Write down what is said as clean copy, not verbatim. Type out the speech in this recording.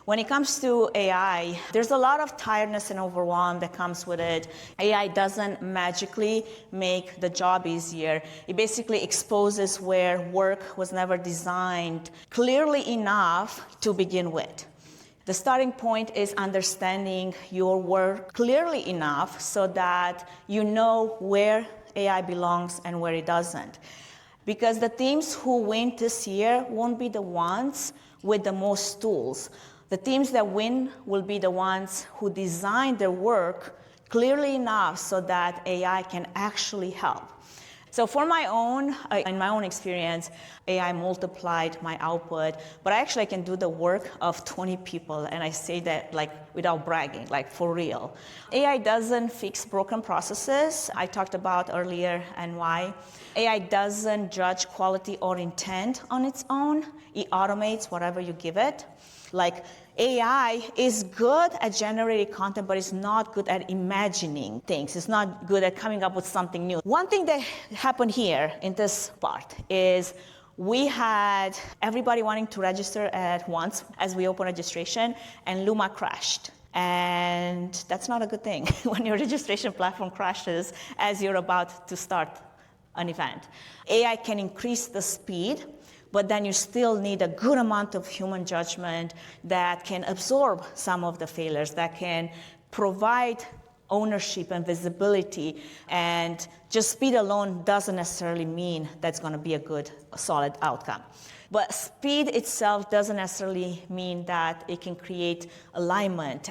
When it comes to AI, there's a lot of tiredness and overwhelm that comes with it. AI doesn't magically make the job easier. It basically exposes where work was never designed clearly enough to begin with. The starting point is understanding your work clearly enough so that you know where AI belongs and where it doesn't. Because the teams who win this year won't be the ones with the most tools. The teams that win will be the ones who design their work clearly enough so that AI can actually help. So in my own experience, AI multiplied my output, but I can do the work of 20 people, and I say that without bragging, for real. AI doesn't fix broken processes. I talked about earlier and why. AI doesn't judge quality or intent on its own. It automates whatever you give it. AI is good at generating content, but it's not good at imagining things. It's not good at coming up with something new. One thing that happened here in this part is we had everybody wanting to register at once as we opened registration, and Luma crashed. And that's not a good thing when your registration platform crashes as you're about to start an event. AI can increase the speed, but then you still need a good amount of human judgment that can absorb some of the failures, that can provide ownership and visibility. And just speed alone doesn't necessarily mean that's going to be a good, solid outcome. But speed itself doesn't necessarily mean that it can create alignment.